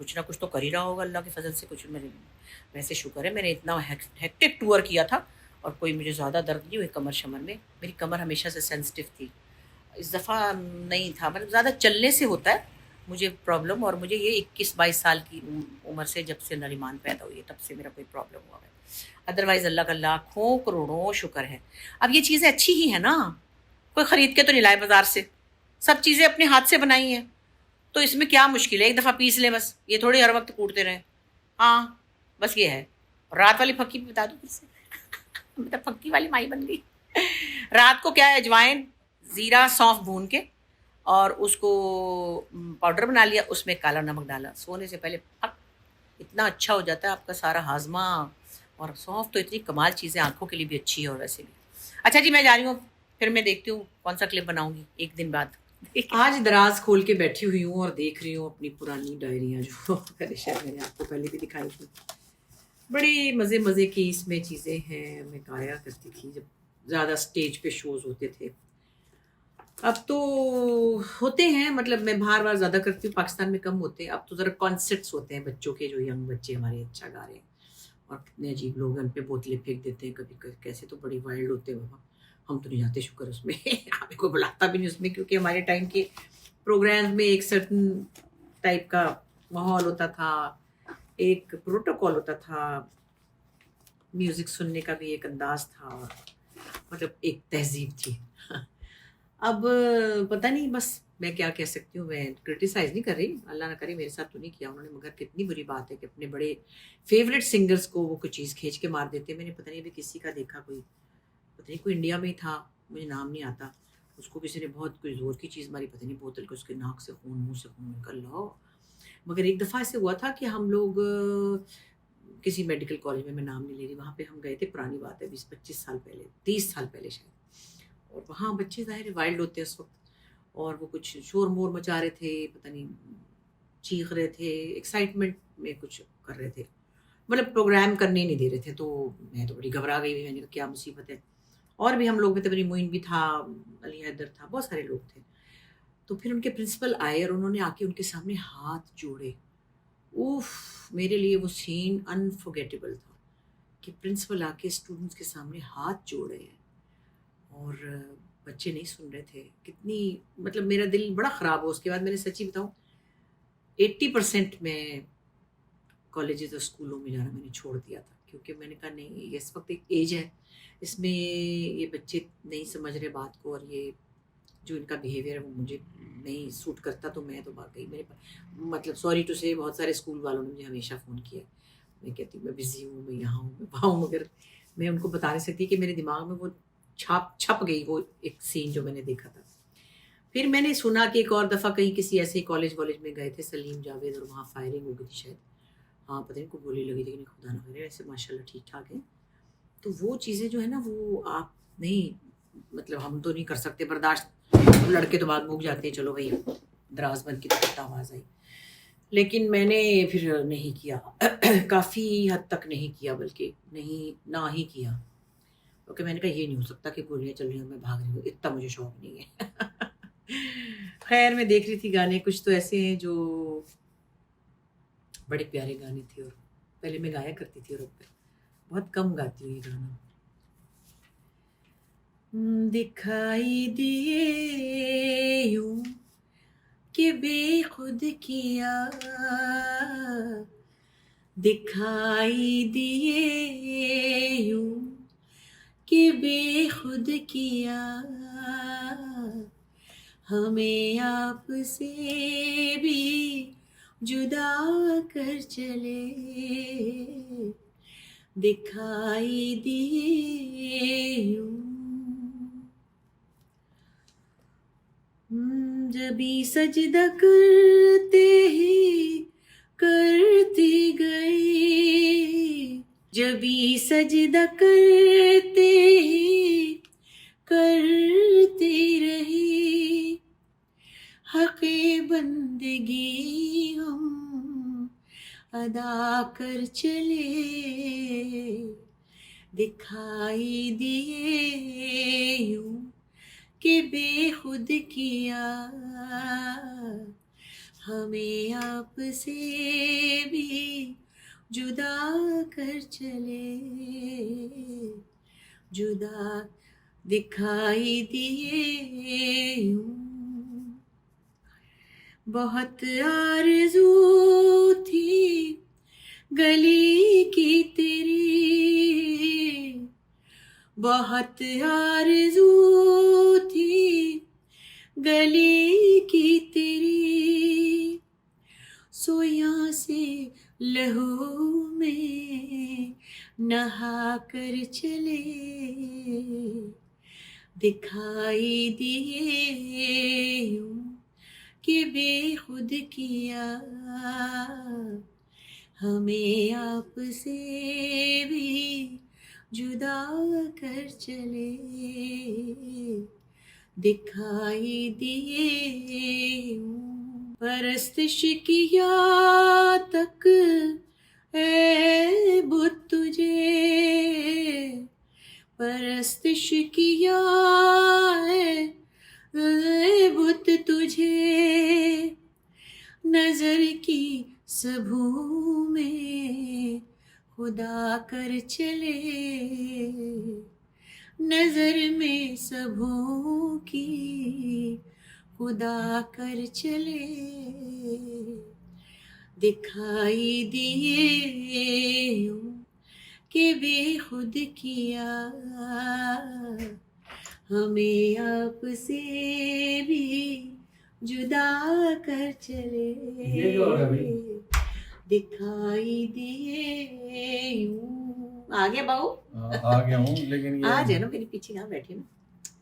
کچھ نہ کچھ تو کر ہی رہا ہوگا اللہ کی فضل سے. کچھ میرے ویسے شکر ہے، میں نے اتنا ہیکٹک ٹور کیا تھا اور کوئی مجھے زیادہ درد نہیں ہوئی کمر شمر میں. میری کمر ہمیشہ سے سینسٹیو تھی، اس دفعہ نہیں تھا. مطلب زیادہ چلنے سے ہوتا ہے مجھے پرابلم، اور مجھے یہ 21-22 سال کی عمر سے جب سے نریمان پیدا ہوئی ہے تب سے میرا کوئی پرابلم ہوا ہے. ادروائز اللہ کا لاکھوں کروڑوں شکر ہے. اب یہ چیزیں اچھی ہی ہیں نا، کوئی خرید کے تو نہیں لائے بازار سے، سب چیزیں اپنے ہاتھ سے بنائی ہیں، تو اس میں کیا مشکل ہے؟ ایک دفعہ پیس لیں بس، یہ تھوڑی ہر وقت کوٹتے رہیں. ہاں بس یہ ہے. رات والی پھکی بھی بتا دوں پھر سے. میں تو پھکی والی مائی بن گئی. رات کو کیا ہے، اجوائن زیرہ سونف بھون کے اور اس کو پاؤڈر بنا لیا، اس میں کالا نمک ڈالا، سونے سے پہلے پھک، اتنا اچھا ہو جاتا ہے آپ کا سارا ہاضمہ. اور سونف تو اتنی کمال چیز ہے، آنکھوں کے لیے بھی اچھی ہے اور ویسے بھی. اچھا جی میں جا رہی ہوں، پھر میں دیکھتی ہوں کون سا کلپ بناؤں گی ایک دن بعد. آج دراز کھول کے بیٹھی ہوئی ہوں اور دیکھ رہی ہوں اپنی پرانی ڈائریاں جو پہلے شاید میں نے آپ کو پہلے بھی دکھائی تھی. بڑی مزے مزے کی اس میں چیزیں ہیں، میں گایا کرتی تھی جب زیادہ سٹیج پہ شوز ہوتے تھے. اب تو ہوتے ہیں، مطلب میں باہر باہر زیادہ کرتی ہوں، پاکستان میں کم ہوتے ہیں. اب تو ذرا کانسرٹس ہوتے ہیں بچوں کے، جو ینگ بچے ہمارے اچھا گا رہے ہیں اور کتنے عجیب لوگ ان پہ بوتلیں پھینک دیتے ہیں کبھی کبھی، کیسے تو بڑی وائلڈ ہوتے ہیں بابا. ہم تو نہیں جاتے شکر اس میں. ہمیں کوئی بلاتا بھی نہیں اس میں، کیونکہ ہمارے ٹائم کے پروگرام میں ایک سرٹن ٹائپ کا ماحول ہوتا تھا، ایک پروٹوکول ہوتا تھا، میوزک سننے کا بھی ایک انداز تھا، مطلب ایک تہذیب تھی. اب پتہ نہیں، بس میں کیا کہہ سکتی ہوں. میں کرٹیسائز نہیں کر رہی، اللہ نہ کرے میرے ساتھ تو نہیں کیا انہوں نے، مگر کتنی بری بات ہے کہ اپنے بڑے فیوریٹ سنگرز کو وہ کوئی چیز کھینچ کے مار دیتے. میں نے پتہ نہیں ابھی کسی کا دیکھا، کوئی پتہ نہیں کوئی انڈیا میں ہی تھا، مجھے نام نہیں آتا، اس کو کسی نے بہت کوئی زور کی چیز ماری، پتہ نہیں بوتل کو، اس کے ناک سے خون، منہ سے خون نکل رہا ہو. مگر ایک دفعہ ایسے ہوا تھا کہ ہم لوگ کسی میڈیکل کالج میں نام نہیں لے رہی، وہاں پہ ہم گئے تھے، پرانی بات ہے 20-25 سال پہلے، 30 سال پہلے شاید. اور وہاں بچے ظاہر وائلڈ ہوتے ہیں اس وقت، اور وہ کچھ شور مور مچا رہے تھے، پتہ نہیں چیخ رہے تھے، ایکسائٹمنٹ میں کچھ کر رہے تھے، مطلب پروگرام کرنے نہیں دے رہے تھے. تو میں تو بڑی گھبرا گئی، میں نے کہا کیا مصیبت ہے. اور بھی ہم لوگ میں تبری معین بھی تھا، علی حیدر تھا، بہت سارے لوگ تھے. تو پھر ان کے پرنسپل آئے اور انہوں نے آ کے ان کے سامنے ہاتھ جوڑے. اوف، میرے لیے وہ سین انفورگیٹیبل تھا کہ پرنسپل آ کے اسٹوڈنٹس کے سامنے ہاتھ جوڑے ہیں اور بچے نہیں سن رہے تھے. کتنی مطلب میرا دل بڑا خراب ہو. اس کے بعد میں نے سچی بتاؤں 80% میں کالجز اور اسکولوں میں جانا میں نے چھوڑ دیا تھا، کیونکہ میں نے کہا نہیں، یہ اس وقت ایک ایج ہے، اس میں یہ بچے نہیں سمجھ رہے بات کو، اور یہ جو ان کا بیہیویئر ہے وہ مجھے نہیں سوٹ کرتا. تو میں تو بات گئی میرے مطلب سوری ٹو سے، بہت سارے اسکول والوں نے مجھے ہمیشہ فون کیا، میں کہتی ہوں میں بزی ہوں، میں یہاں ہوں، میں وہاں ہوں، مگر میں ان کو بتا نہیں سکتی کہ میرے دماغ میں وہ چھپ گئی وہ ایک سین جو میں نے دیکھا تھا. پھر میں نے سنا کہ ایک اور دفعہ کہیں کسی ایسے کالج والج میں گئے تھے سلیم جاوید، اور وہاں فائرنگ ہو گئی تھی شاید، ہاں پتہ نہیں کو گولی لگی تھی کہ نہیں، خدا نہ کرے. ایسے ماشاء اللہ ٹھیک ٹھاک ہیں. تو وہ چیزیں جو ہے نا، وہ آپ نہیں، مطلب ہم تو نہیں کر سکتے برداشت. لڑکے تو بعد بھوک جاتے ہیں، چلو بھائی دراز بند کی تو آواز آئی، لیکن میں نے پھر نہیں کیا. کافی حد تک نہیں کیا، بلکہ نہیں نہ ہی کیا، کیونکہ میں نے کہا یہ نہیں ہو سکتا کہ گولیاں چل رہی ہیں میں بھاگ رہی ہوں، اتنا مجھے شوق نہیں ہے. خیر میں دیکھ رہی تھی گانے، کچھ تو ایسے ہیں جو بڑے پیارے گانے تھے، اور پہلے میں گایا کرتی تھی اور اب بہت کم گاتی ہوں یہ گانا. دکھائی دیے یوں کہ بے خود کیا، دکھائی دیے یوں کہ بے خود کیا، ہمیں آپ سے بھی جدا کر چلے، دکھائی دیے یوں. جبھی سجدہ کرتے ہی کرتے گئے، جبھی سجدہ کرتے ہی کرتے رہے، حق بندگی ہم ادا کر چلے، دکھائی دیے یوں کہ بے خود کیا، ہمیں آپ سے بھی جدا کر چلے، جدا دکھائی دیے یوں، بہت آرزو تھی گلی کی تیری، بہت آرزو تھی گلی کی تیری، سویاں سے لہو میں نہا کر چلے، دکھائی دیے یوں کہ بے خود کیا، ہمیں آپ سے بھی جدا کر چلے، دکھائی دیے یوں، پرستش کیا تک اے بت تجھے، پرستش کیا اے بت تجھے، نظر کی سبھوں میں خدا کر چلے، نظر میں سبھوں کی خدا کر چلے، دکھائی دیے یوں کہ بے خود کیا، ہمیں آپ سے بھی جدا کر چلے، دکھائی دیے یوں۔ آگے بہو آ گیا ہوں، لیکن آ جائے نا، میرے پیچھے کہاں بیٹھے نا،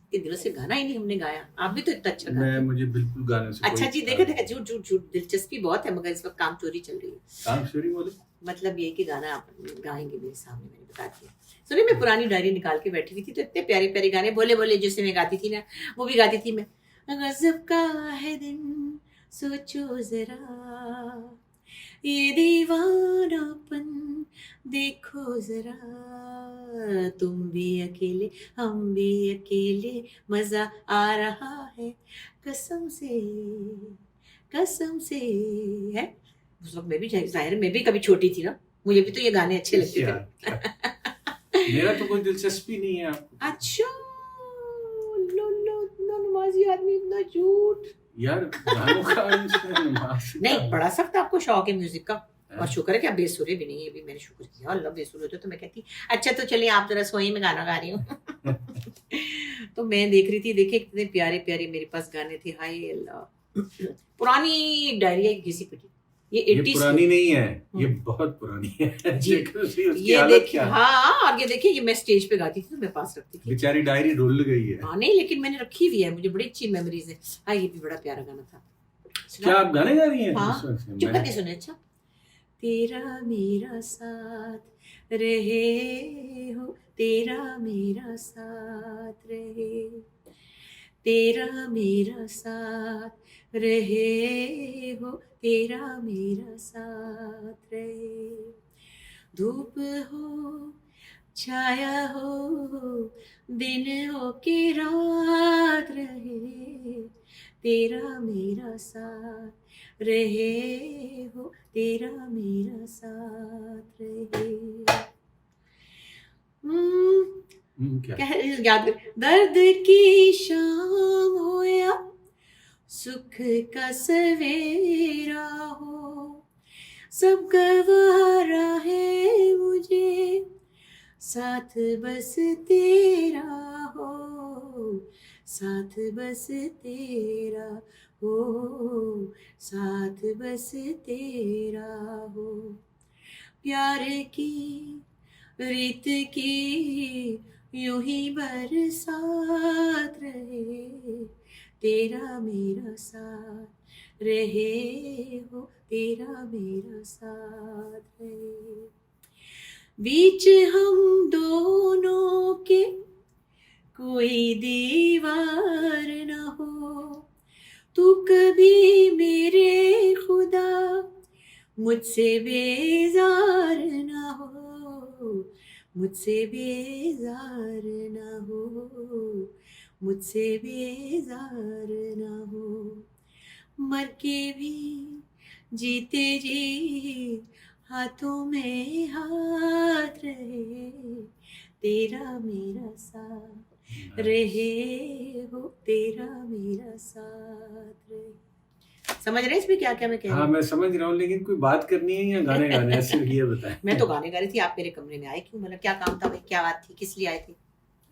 اتنے دنوں سے گانا ہی نہیں ہم نے گایا، آپ بھی تو اتنا اچھا گاتے، مجھے بالکل گانے سے اچھا جی دیکھا دیکھا، جھوٹ جھوٹ جھوٹ، دلچسپی بہت ہے مگر اس وقت کام چوری چل رہی ہے، کام چوری بولے مطلب یہ کہ گانا آپ گائیں گے میرے سامنے، میں نے بتا دیا۔ سنیں میں پرانی ڈائری نکال کے بیٹھی ہوئی تھی تو اتنے پیارے پیارے گانے بولے بولے جیسے میں گاتی تھی نا، وہ بھی گاتی تھی میں، غضب کا ہے دن سوچو ذرا، یہ دیوانہ پن دیکھو ذرا، تم بھی اکیلے ہم بھی اکیلے، مزہ آ رہا ہے قسم سے قسم سے، ہے اس وقت میں بھی ظاہر میں بھی کبھی چھوٹی تھی نا، مجھے بھی تو یہ گانے اچھے لگتے تھے، میرا تو کوئی دلچسپی نہیں ہے آپ کو۔ اچھا نمازی آدمی اتنا جھوٹ یار گانوں کا نہیں، بڑا سخت آپ کو شوق ہے میوزک کا، اور شکر ہے کہ آپ بے سرے بھی نہیں، یہ بھی میں نے شکر کیا، اللہ بے سرے ہوتے تو میں کہتی اچھا تو چلیے آپ ذرا سوئیں میں گانا گا رہی ہوں، تو میں دیکھ رہی تھی، دیکھے کتنے پیارے پیارے میرے پاس گانے تھے، ہائے اللہ، پرانی ڈائری کسی پہ، یہ پرانی نہیں ہے، یہ بہت پرانی ہے جی، یہ دیکھیے، ہاں، اور یہ دیکھیے یہ میں اسٹیج پہ گاتی تھی تو میں پاس رکھتی تھی، بیچاری ڈائری رول گئی ہے، ہاں نہیں لیکن میں نے رکھی ہوئی ہے، مجھے بڑی اچھی میموریز ہے، ہاں یہ بھی بڑا پیارا گانا تھا، کیا آپ گانے گا رہی ہیں؟ ہاں چپ کر کے سنے، اچھا، تیرا میرا ساتھ رہے ہو، تیرا میرا ساتھ رہے، تیرا میرا ساتھ رہے ہو، تیرا میرا ساتھ رہے، دھوپ ہو چھایا ہو، دن ہو کہ رات رہے، تیرا میرا ساتھ رہے ہو، تیرا میرا ساتھ رہے، یاد کر، درد کی شام ہو یا سکھ کا سویرا ہو، سب گوارا ہے مجھے، ساتھ بس تیرا ہو، ساتھ بس تیرا ہو، ساتھ بس تیرا ہو، پیار کی ریت کی یوں ہی برسات رہے، تیرا میرا ساتھ رہے ہو، تیرا میرا ساتھ رہے، بیچ ہم دونوں کے کوئی دیوار نہ ہو، تو کبھی میرے خدا مجھ سے بیزار نہ ہو، مجھ سے بیزار نہ ہو، مجھ سے بیزار نہ ہو، مر کے بھی جیتے جی ہاتھوں میں ہاتھ رہے، تیرا میرا ساتھ رہے ہو، تیرا میرا ساتھ رہے. سمجھ رہے ہیں اس میں کیا کیا میں کہہ رہی ہاں ہوں؟ میں سمجھ رہا ہوں، لیکن کوئی بات کرنی ہے یا گانے گانے ہیں؟ صرف یہ بتائیں. میں تو گانے گا رہی تھی، آپ میرے کمرے میں آئے کیوں؟ مطلب کیا کام تھا بھائی، کیا بات تھی، کس لیے آئے تھے؟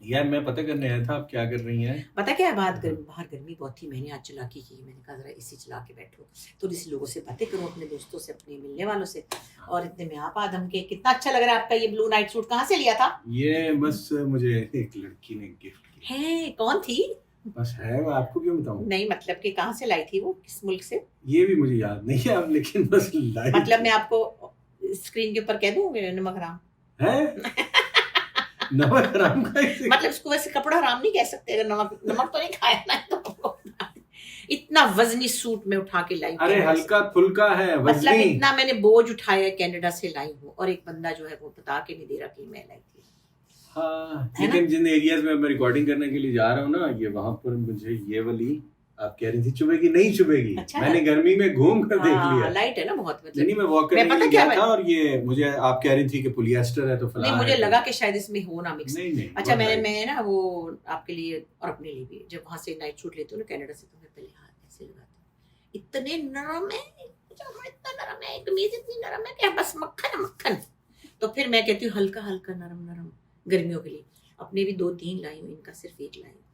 یار میں پتہ کرنے آیا تھا آپ کیا کر رہی ہیں. پتا کیا ہے بات، باہر گرمی بہت تھی، میں نے آج چلاکی کی، میں نے کہا ذرا اسی چلا کے بیٹھو، تھوڑی سی لوگوں سے باتیں کروں، اپنے دوستوں سے، اپنے ملنے والوں سے. اور اتنے میں آپ آدم کے. کتنا اچھا لگ رہا ہے آپ کا یہ بلو نائٹ سوٹ، کہاں سے لیا تھا؟ یہ بس مجھے ایک لڑکی نے گفٹ کیا ہے، کون تھی؟ بس ہے، وہ آپ کو کیوں بتاؤں؟ نہیں مطلب کہ کہاں سے لائی تھی وہ، کس ملک سے؟ یہ بھی مجھے یاد نہیں ہے اب، لیکن بس لائی. مطلب میں آپ کو اسکرین کے اوپر کہہ دوں نمک حرام ہے نمک حرام کا مطلب اس کو ویسے کپڑا حرام نہیں کہہ سکتے، اگر نمک تو نہیں کھایا نا تو. اتنا وزنی سوٹ میں اٹھا کے لائی، ارے ہلکا پھلکا ہے، مطلب وزنی. اتنا میں نے بوجھ اٹھایا ہے، کینیڈا سے لائی ہوں، اور ایک بندہ جو ہے وہ بتا کے نہیں دے رہا کہ میں لائی تھی. ہاں لیکن جن ایریاز میں میں ریکارڈنگ کرنے کے لیے جا رہا ہوں نا، یہ وہاں پر مجھے یہ والی آپ کہہ رہی تھی چبھے گی نہیں چبھے گی. میں نے گرمی میں گھوم کر دیکھ لیا، لائٹ ہے نا بہت. نہیں میں واک کرنے کے لیے گیا تھا، اور یہ مجھے آپ کہہ رہی تھی کہ پولیسٹر ہے تو فلاں. نہیں مجھے لگا کہ شاید اس میں ہو نا مکس. نہیں. اچھا میں نا وہ آپ کے لیے اور اپنے لیے بھی، جب وہاں سے نائٹ سوٹ لیتی ہوں نا کینیڈا سے، تو میں پہلے ہاتھ ایسے لگاتی ہوں، اتنے نرم ہے، اتنا نرم ہے، قمیض اتنی نرم ہے کہ بس مکھن مکھن. تو پھر میں کہتی ہوں ہلکا ہلکا نرم نرم گرمیوں کے لیے. اپنے بھی 2-3 لائی ہوں، ان کا صرف 1 لائی ہوں.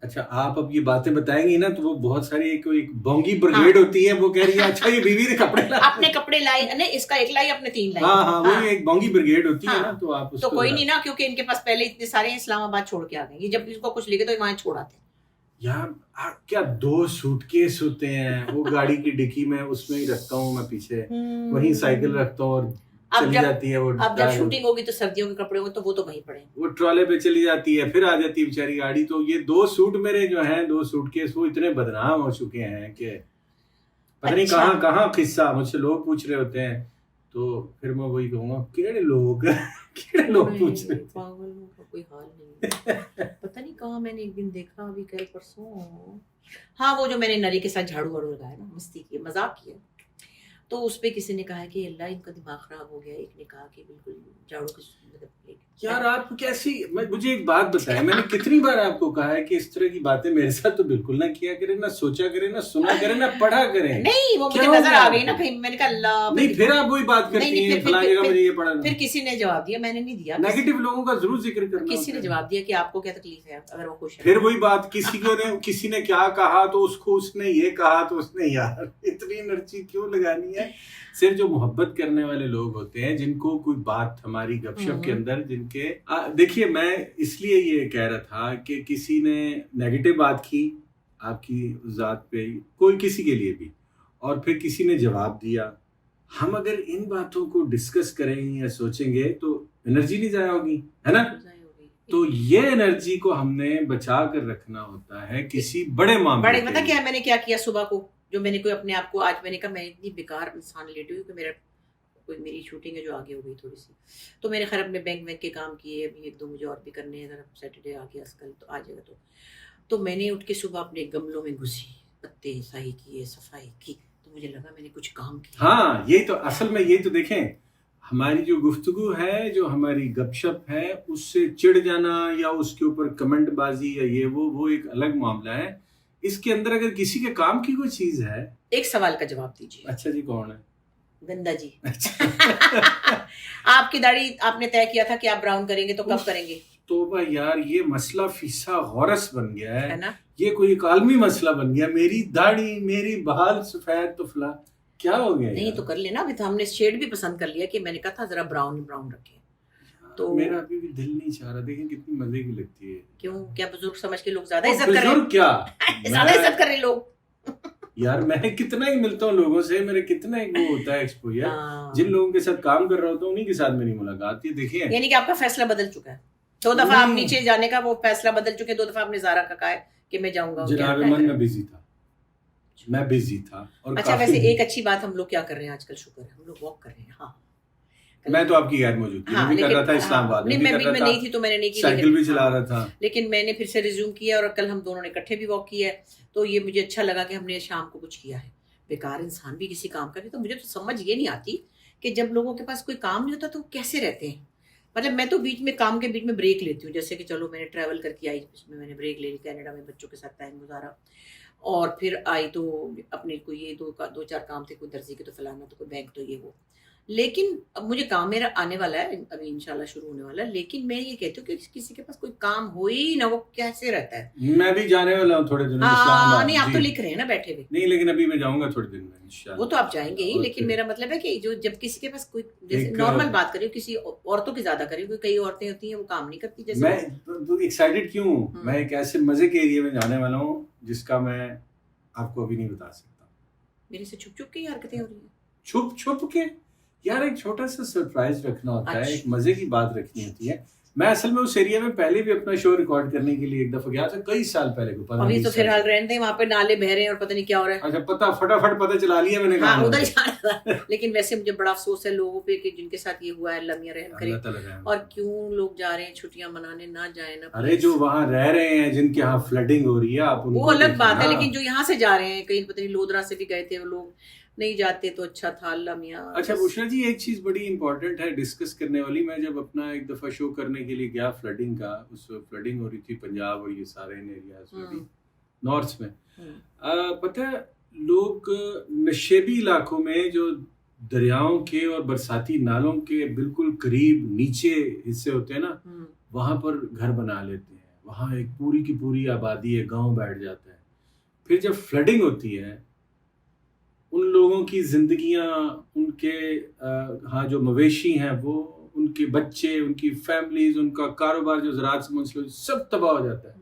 اچھا آپ اب یہ باتیں بتائیں گی نا تو وہ بہت ساری ایک بونگی بریگیڈ ہوتی ہے، وہ کہہ رہی ہے اچھا یہ بیوی نے کپڑے اپنے کپڑے لائے، نہیں اس کا 1 لائی، اپنے 3 لائی. ہاں وہی ایک بونگی بریگیڈ ہوتی ہے نا، تو آپ اس تو کو کوئی نہیں نا، کیونکہ ان کے پاس پہلے اتنے سارے اسلام آباد چھوڑ کے آ گئے، یہ جب اس کو کچھ لے گے تو وہاں چھوڑ آتے ہیں. یار کیا 2 سوٹ کیس ہوتے ہیں، وہ گاڑی کی ڈکی میں اس میں ہی رکھتا ہوں میں پیچھے، وہیں سائیکل رکھتا ہوں اور چلی جاتی ہے وہ. اب جب شوٹنگ ہوگی تو سردیوں کے کپڑے ہوں تو وہ تو وہیں پڑے، وہ ٹرالے پہ چلی جاتی ہے، پھر آ جاتی ہے بیچاری گاڑی. تو یہ 2 سوٹ میرے جو ہیں 2 سوٹ کیس وہ اتنے بدنام ہو چکے ہیں کہ پتہ نہیں کہاں کہاں قصہ. مجھ سے لوگ پوچھ رہے ہوتے ہیں تو پھر میں وہی کہوں گا کیڑے لوگ پوچھ رہے ہیں. پاگلوں کا کوئی حال نہیں. پتہ نہیں کہاں میں نے ایک دن دیکھا، ابھی کل پرسوں، ہاں وہ جو میں نے نری کے ساتھ جھاڑو واڑو لگایا نا، مستی کی، مذاق کیا، تو اس پہ کسی نے کہا کہ اللہ ان کا دماغ خراب ہو گیا. ایک نے کہا کہ بالکل جھاڑو کی مطلب. یار آپ کیسی، مجھے ایک بات بتائیں، میں نے کتنی بار آپ کو کہا ہے کہ اس طرح کی باتیں میرے ساتھ تو بالکل نہ کیا کریں، نہ سوچا کریں، نہ سنا کریں، نہ پڑھا کریں. نہیں وہ مجھے نظر آ گئی نا کہیں، میں نے کہا اللہ. نہیں پھر آپ وہی بات کرتی ہیں فلاں جگہ مجھے یہ پڑھا. پھر کسی نے جواب دیا، میں نے نہیں دیا. نیگیٹو لوگوں کا ضرور ذکر کرنا. کسی نے جواب دیا کہ آپ کو کیا تکلیف ہے اگر وہ خوش ہے. پھر وہی بات، کسی نے کیا کہا تو اس کو اس نے یہ کہا تو اس نے یار اتنی انرجی کیوں لگانی ہے. صرف جو محبت کرنے والے لوگ ہوتے ہیں، جن کو کوئی بات ہماری گپ شپ کے اندر، جن کے دیکھیے میں اس لیے یہ کہہ رہا تھا کہ کسی نے نیگیٹو بات کی آپ کی ذات پہ، کوئی کسی کے لیے بھی، اور پھر کسی نے جواب دیا. ہم اگر ان باتوں کو ڈسکس کریں یا سوچیں گے تو انرجی نہیں ضائع ہوگی، ہے نا. تو یہ انرجی کو ہم نے بچا کر رکھنا ہوتا ہے کسی بڑے معاملے. پتہ کیا میں نے کیا کیا صبح کو، جو میں نے کوئی اپنے آپ کو آج میں نے کہا میں اتنی بیکار انسان لیٹی ہوں کہ میری شوٹنگ ہے جو آگے ہو گئی تھوڑی سی، تو میں نے خیر اپنے بینک کے کام کیے، ابھی 1-2 مجھے اور بھی کرنے ہیں، ذرا سیٹرڈے آ گیا کل تو آ جائے گا. تو میں نے اٹھ کے صبح اپنے گملوں میں گھسی، پتے صحیح کیے، صفائی کی، تو مجھے لگا میں نے کچھ کام کیا. ہاں یہی تو اصل میں، یہی تو دیکھیں ہماری جو گفتگو ہے، جو ہماری گپ شپ ہے، اس سے چڑ جانا یا اس کے اوپر کمنٹ بازی یا یہ وہ ایک الگ معاملہ ہے. اس کے اندر اگر کسی کے کام کی کوئی چیز ہے. ایک سوال کا جواب دیجیے. اچھا جی کون ہے؟ گندا جی. آپ کی داڑھی آپ نے طے کیا تھا کہ آپ براؤن کریں گے، تو کب کریں گے؟ توبہ یار، یہ مسئلہ فیسا غورس بن گیا ہے نا، یہ کوئی ایک عالمی مسئلہ بن گیا. میری داڑھی، میری بال سفید تو فلاں، کیا ہو گیا؟ نہیں تو کر لینا، ابھی تو ہم نے شیڈ بھی پسند کر لیا کہ میں نے کہا تھا ذرا براؤن رکھیں. تو میرا ابھی بھی دل نہیں چاہ رہا. دیکھیں کتنی مزے کی لگتی ہے. کیوں؟ کیا بزرگ سمجھ کے لوگ زیادہ عزت کر رہے ہیں؟ بزرگ کیا، زیادہ عزت کر رہے لوگ. یار میں کتنا ہی ملتا ہوں لوگوں سے، میرے کتنا ہی وہ ہوتا ہے ایکسپوجر. جن لوگوں کے ساتھ کام کر رہا ہوتا ہوں انہیں کے ساتھ میری ملاقات. یہ دیکھیں یعنی کہ آپ کا فیصلہ بدل چکا ہے. 2 دفعہ آپ نیچے جانے کا وہ فیصلہ بدل چکے، 2 دفعہ آپ نے زارا کا کہا ہے کہ میں جاؤں گا. جناب من میں بزی تھا. اور اچھا ویسے ایک اچھی بات ہم لوگ کیا کر رہے ہیں آج کل، شکر ہے ہم لوگ واک کر رہے ہیں. ہاں میں تو آپ کی غیر موجود تھی، میں کر رہا تھا اسلام آباد میں، میں نہیں تھی تو میں نے نہیں کی، سائیکل بھی چلا رہا تھا. لیکن میں نے پھر سے ریزیوم کیا اور کل ہم دونوں نے اکٹھے بھی واک کیا ہے. تو یہ مجھے اچھا لگا کہ ہم نے شام کو کچھ کیا ہے. بیکار انسان بھی کسی کام کرے. تو مجھے تو سمجھ یہ نہیں آتی کہ جب لوگوں کے پاس کوئی کام نہیں ہوتا تو وہ کیسے رہتے ہیں. مطلب میں تو بیچ میں کام کے بیچ میں بریک لیتی ہوں, جیسے کہ چلو میں نے ٹریول کر کے آئی, اس میں نے بریک لے لی, کینیڈا میں بچوں کے ساتھ ٹائم گزارا, اور پھر آئی تو اپنے کو یہ دو چار کام تھے, کوئی درزی کے تو فلانا, تو کوئی بینک تو یہ وہ. لیکن اب مجھے کام میرا آنے والا ہے ابھی انشاءاللہ شروع ہونے والا ہے, لیکن میں یہ کہتی ہوں کہ کسی کے پاس کوئی کام ہو ہی نہ, وہ کیسے رہتا ہے. میں بھی جانے والا ہوں تھوڑے دنوں میں اسلام ہاں آباد. نہیں آپ تو لکھ رہے ہیں نا بیٹھے ہوئے. نہیں لیکن ابھی میں جاؤں گا تھوڑے دن میں انشاءاللہ. وہ تو آپ جائیں گے ہی, لیکن میرا مطلب ہے کہ جو جب کسی کے پاس کوئی, جیسے نارمل بات کری کسی عورتوں کی زیادہ کری, کوئی کئی عورتیں ہوتی ہیں وہ کام نہیں کرتی. جیسے میں ایکسائٹیڈ کیوں ہوں, میں ایک ایسے مزے کے ایریے میں جانے والا ہوں جس کا میں آپ کو ابھی نہیں بتا سکتا. میرے سے چھپ چھپ کے ہی حرکتیں ہو رہی ہیں. چھپ چھپ کے یار ایک چھوٹا سا سرپرائز رکھنا ہوتا ہے, ایک مزے کی بات رکھنی ہوتی ہے. میں اصل میں اس ایریا میں پہلے بھی اپنا شو ریکارڈ کرنے کے لیے ایک دفعہ گیا تھا, کئی سال پہلے کو. ابھی تو فی الحال رہنے دیں, وہاں پہ نالے بہ رہے ہیں اور پتہ نہیں کیا ہو رہا ہے. اچھا پتہ فٹافٹ پتہ چلا لیا میں نے, ہاں ادھر جانا تھا. لیکن ویسے مجھے بڑا افسوس ہے لوگوں پہ کہ جن کے ساتھ یہ ہوا ہے, اللہ میاں رحم کرے. اور کیوں لوگ جا رہے ہیں چھٹیاں منانے, نہ جائیں نا. ارے جو وہاں رہ رہے ہیں جن کے یہاں فلڈنگ ہو رہی ہے, آپ وہ الگ بات ہے, لیکن جو یہاں سے جا رہے ہیں, کہیں پتہ نہیں لودرا سے بھی گئے تھے وہ لوگ, نہیں جاتے تو اچھا تھا. اللہ میاں. اچھا بشرا جی ایک چیز بڑی امپورٹنٹ ہے ڈسکس کرنے والی. میں جب اپنا ایک دفعہ شو کرنے کے لیے گیا فلڈنگ کا, اس فلڈنگ ہو رہی تھی پنجاب اور یہ سارے ایریاز میں بھی, نارتھ میں. پتہ ہے لوگ نشیبی علاقوں میں جو دریاؤں کے اور برساتی نالوں کے بالکل قریب نیچے حصے ہوتے ہیں نا, وہاں پر گھر بنا لیتے ہیں. وہاں ایک پوری کی پوری آبادی ہے, گاؤں بیٹھ جاتا ہے. پھر جب فلڈنگ ہوتی ہے ان لوگوں کی زندگیاں, ان کے ہاں جو مویشی ہیں وہ, ان کے بچے, ان کی فیملیز, ان کا کاروبار جو زراعت سے منسلک سب تباہ ہو جاتا ہے.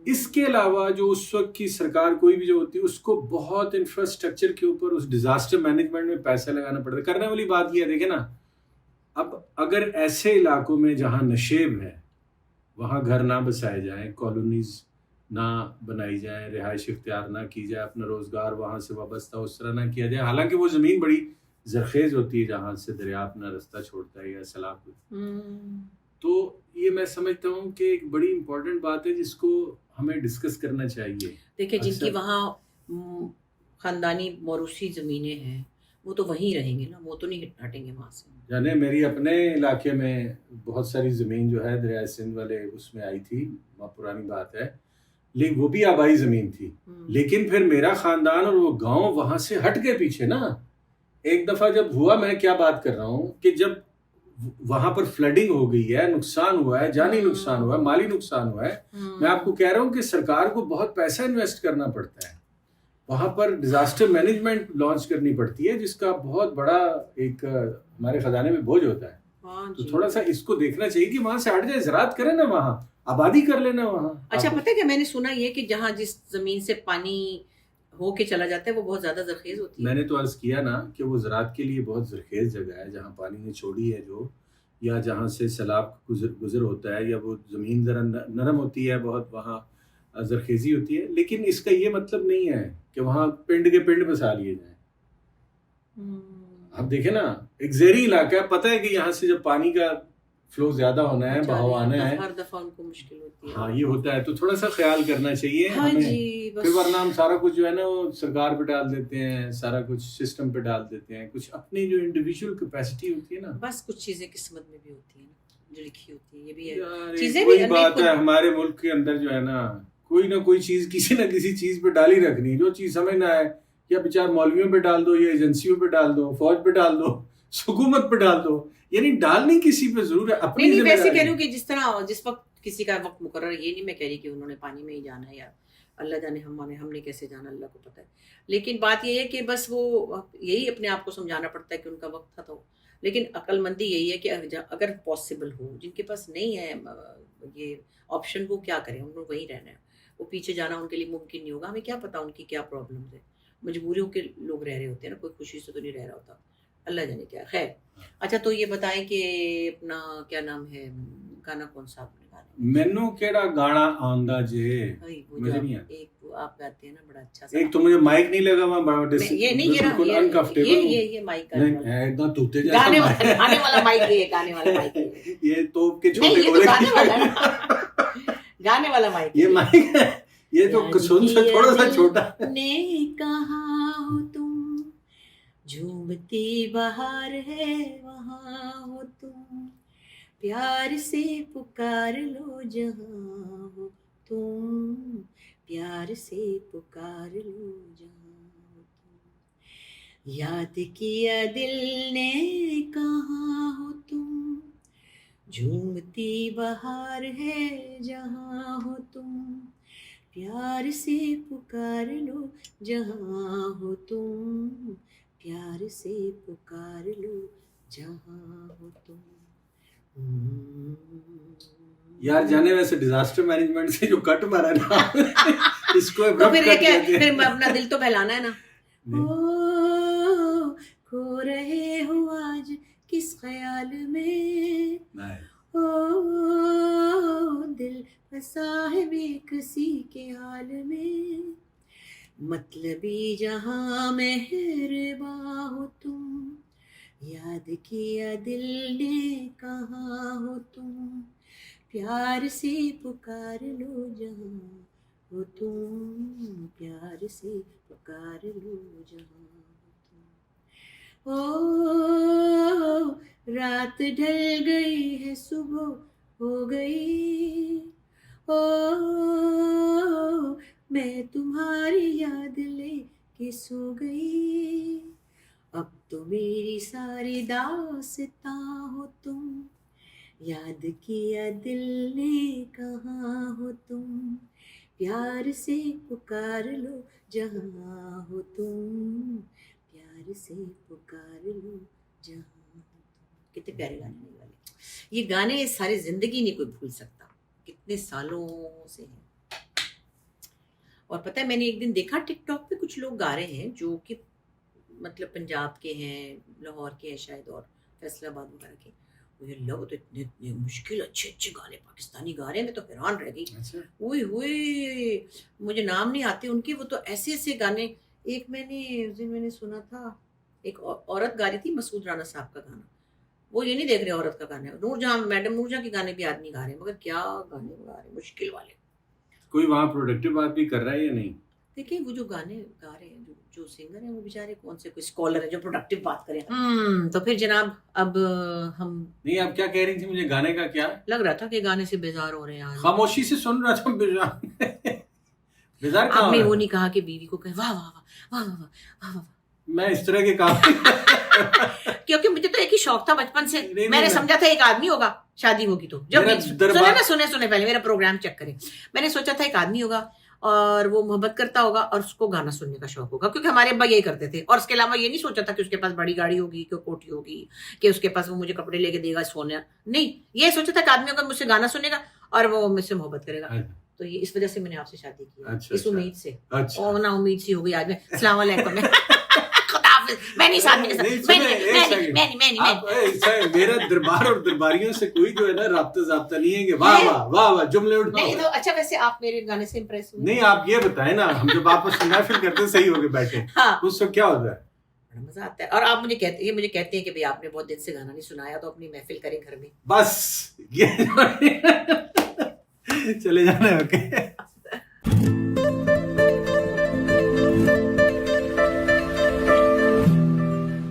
اس کے علاوہ جو اس وقت کی سرکار کوئی بھی جو ہوتی ہے اس کو بہت انفراسٹرکچر کے اوپر, اس ڈیزاسٹر مینجمنٹ میں پیسہ لگانا پڑتا ہے. کرنے والی بات یہ ہے دیکھیں نا, اب اگر ایسے علاقوں میں جہاں نشیب ہے وہاں گھر نہ بسائے جائیں, کالونیز نہ بنائی جائیں, رہائش اختیار نہ کی جائے, اپنا روزگار وہاں سے وابستہ اس طرح نہ کیا جائے, حالانکہ وہ زمین بڑی زرخیز ہوتی ہے جہاں سے دریا اپنا رستہ چھوڑتا ہے یا سیلاب ہوتا ہے. تو یہ میں سمجھتا ہوں کہ ایک بڑی امپورٹنٹ بات ہے جس کو ہمیں ڈسکس کرنا چاہیے. دیکھیں جن کی وہاں خاندانی موروثی زمینیں ہیں وہ تو وہیں رہیں گے نا, وہ تو نہیں ہٹیں گے وہاں سے. یعنی میری اپنے علاقے میں بہت ساری زمین جو ہے دریائے سندھ والے اس میں آئی تھی, پرانی بات ہے, لیکن وہ بھی آبائی زمین تھی. لیکن پھر میرا خاندان اور وہ گاؤں وہاں سے ہٹ کے پیچھے نا. ایک دفعہ جب ہوا, میں کیا بات کر رہا ہوں کہ جب وہاں پر فلڈنگ ہو گئی ہے, نقصان ہوا ہے, جانی نقصان ہوا ہے, مالی نقصان ہوا ہے, میں آپ کو کہہ رہا ہوں کہ سرکار کو بہت پیسہ انویسٹ کرنا پڑتا ہے. وہاں پر ڈیزاسٹر مینجمنٹ لانچ کرنی پڑتی ہے جس کا بہت بڑا ایک ہمارے خزانے میں بوجھ ہوتا ہے. تو تھوڑا سا اس کو دیکھنا چاہیے کہ وہاں سے ہٹ جائے, زراعت کرے نا, وہاں آبادی کر لینا وہاں. اچھا پتہ ہے کہ میں نے سنا یہ کہ جہاں جس زمین سے پانی ہو کے چلا جاتا ہے وہ بہت زیادہ زرخیز ہوتی ہے. میں نے تو عرض کیا نا کہ وہ زراعت کے لیے بہت زرخیز جگہ ہے, جہاں پانی نے چھوڑی ہے جو, یا جہاں سے سیلاب گزر ہوتا ہے, یا وہ زمین ذرا نرم ہوتی ہے بہت, وہاں زرخیزی ہوتی ہے. لیکن اس کا یہ مطلب نہیں ہے کہ وہاں پنڈ کے پنڈ بسا لیے جائیں. آپ دیکھیں نا, ایک زیریں علاقہ ہے, پتہ ہے کہ یہاں سے جب پانی کا فلو زیادہ ہونا ہے, بہاؤ آنا ہے, ہر دفعہ ان کو مشکل ہوتی ہے. ہاں یہ ہوتا ہے. تو تھوڑا سا خیال کرنا چاہیے ہمیں, پھر ورنہ ہم سارا کچھ جو ہے نا وہ سرکار پہ ڈال دیتے ہیں, سارا کچھ سسٹم پہ ڈال دیتے ہیں. کچھ اپنی جو انڈیویجول کیپیسٹی ہوتی ہے نا, بس کچھ چیزیں قسمت میں بھی ہوتی ہیں جو لکھی ہوتی ہیں. یہ بھی ہے چیزیں بھی بات ہے. ہمارے ملک کے اندر جو ہے نا کوئی نہ کوئی چیز کسی نہ کسی چیز پہ ڈال ہی رکھنی. جو چیز سمجھ نہ آئے, یا بچار مولویوں پہ ڈال دو, یا ایجنسیوں پہ ڈال دو, فوج پہ ڈال دو, حکومت پہ ڈال دو. یعنی ڈالنی کسی پہ ضرور ہے اپنی. نہیں ویسے کہہ رہی ہوں کہ جس طرح جس وقت کسی کا وقت مقرر, یہ نہیں میں کہہ رہی کہ انہوں نے پانی میں ہی جانا ہے, یا اللہ جانے ہم نے کیسے جانا, اللہ کو پتہ ہے. لیکن بات یہ ہے کہ بس وہ یہی اپنے آپ کو سمجھانا پڑتا ہے کہ ان کا وقت تھا. تو لیکن عقل مندی یہی ہے کہ اگر پاسبل ہو, جن کے پاس نہیں ہے یہ آپشن, وہ کیا کریں, ان کو وہیں رہنا ہے. وہ پیچھے جانا ان کے لیے ممکن نہیں ہوگا. ہمیں کیا پتا ان کی کیا پرابلمز ہیں, مجبوریوں کے لوگ رہ رہے ہوتے ہیں نا, کوئی خوشی سے تو نہیں رہ رہا ہوتا, اللہ جانے کیا. خیر اچھا تو یہ بتائیں کہ اپنا کیا نام ہے, گانا کون سا آپ نے گانا؟ مینو کیڑا گانا آندا جے, مجھے نہیں آتا. ایک آپ گاتے ہیں نا بڑا اچھا سا. ایک تو مجھے مائک نہیں لگا ہوا, بڑا یہ نہیں, یہ انکمفرٹیبل. یہ مائک ہے اتنا توتے جیسا, گانے والا مائک ہے, گانے والا مائک ہے یہ توپ کے چھوٹے گولے, گانے والا مائک, یہ مائک ہے, یہ تو سن سے تھوڑا سا چھوٹا. نے کہا ہو تم جھومتی بہار ہے وہاں ہو تم، پیار سے پکار لو جہاں ہو تم، پیار سے پکار لو جہاں ہو تم، یاد کیا دل نے کہاں ہو تم، جھومتی بہار ہے جہاں ہو تم، پیار سے پکار لو جہاں ہو تم، پیار سے پکار لو جہاں ہو تم. یار جانے ویسے ڈیزاسٹر مینجمنٹ سے جو کٹ مارا نا اس کو تو پھر کٹ کیا، کہتے ہیں. پھر اپنا دل تو بہلانا ہے نا. او کھو رہے ہو آج کس خیال میں، او دل پھنسا ہے بے کسی کے حال میں، مطلبی جہاں مہرباں ہو تم، یاد کیا دل نے کہاں ہو تم، پیار سے پکار لو جہاں ہو تم، پیار سے پکار لو جہاں ہو تم. او رات ڈھل گئی ہے صبح ہو گئی، او میں تمہاری یاد لے کے سو گئی، اب تو میری ساری داستاں ہو تم، یاد کیا دل نے کہاں ہو تم، پیار سے پکار لو جہاں ہو تم، پیار سے پکار لو جہاں ہو تم. کتنے پیارے گانے ہیں والے. یہ گانے ساری زندگی نہیں کوئی بھول سکتا، کتنے سالوں سے ہیں. اور پتہ ہے میں نے ایک دن دیکھا ٹک ٹاک پہ کچھ لوگ گا رہے ہیں جو کہ مطلب پنجاب کے ہیں، لاہور کے ہیں شاید، اور فیصل آباد وغیرہ کے. مجھے لوگ تو اتنے مشکل اچھے گانے پاکستانی گا رہے ہیں، میں تو حیران رہ گئی. اوئے ہوئے مجھے نام نہیں آتے ان کے، وہ تو ایسے گانے. ایک میں نے سنا تھا، ایک عورت گا رہی تھی مسعود رانا صاحب کا گانا. وہ یہ نہیں دیکھ رہے عورت کا گانا ہے، نور جہاں میڈم نور جہاں کے گانے بھی آدمی گا رہے ہیں، مگر کیا گانے گا رہے ہیں مشکل والے. کوئی وہاں پروڈکٹیو بات بھی کر رہا ہے یا نہیں؟ دیکھیں وہ جو گانے گا رہے ہیں، جو سنگر ہیں وہ بیچارے کون سے کوئی اسکالر ہے جو پروڈکٹیو بات کریں. تو پھر جناب اب ہم نہیں، آپ کیا کہہ رہی تھی؟ مجھے گانے کا کیا لگ رہا تھا کہ گانے سے بیزار ہو رہے ہیں. خاموشی سے سن رہا تھا. بیزار کہاں آپ نے ہو رہا وہ ہے؟ نہیں کہا کہ بیوی کو کہے واہ واہ واہ واہ واہ واہ واہ. میں اس طرح کے کام کیونکہ مجھے تو ایک ہی شوق تھا بچپن سے، نہیں، میں نے نہیں، سمجھا تھا ایک آدمی ہوگا، شادی ہوگی تو جب سنے پہلے میرا پروگرام چیک کریں. میں نے سوچا تھا ایک آدمی ہوگا اور وہ محبت کرتا ہوگا اور اس کو گانا سننے کا شوق ہوگا، کیونکہ ہمارے ابا یہی کرتے تھے. اور اس کے علاوہ یہ نہیں سوچا تھا کہ اس کے پاس بڑی گاڑی ہوگی، کہ کوٹھی ہوگی، کہ اس کے پاس وہ مجھے کپڑے لے کے دے گا سونے. نہیں، یہ سوچا تھا کہ آدمی ہوگا مجھ سے گانا سنے گا اور وہ مجھ سے محبت کرے گا. تو یہ اس وجہ سے میں نے آپ سے شادی کی، اس امید سے. اور نا امید سی ہو گئی آج میں. السلام علیکم. میں نہیں ساتھ میرا دربار اور درباریوں سے کوئی جو ہے نا رابطہ نہیں ہے کہ واہ واہ واہ واہ جملے اٹھاؤ. اچھا ویسے آپ میرے گانے سے امپریس ہوئے؟ نہیں، آپ یہ بتائیں نا، ہم جب آپ کو محفل کرتے صحیح ہو کے بیٹھے اس وقت کیا ہوتا ہے؟ بڑا مزہ آتا ہے. اور آپ مجھے کہتے ہیں کہ بھئی آپ نے بہت دن سے گانا نہیں سنایا تو اپنی محفل کریں گھر میں. بس یہ چلے جانا ہے. اوکے.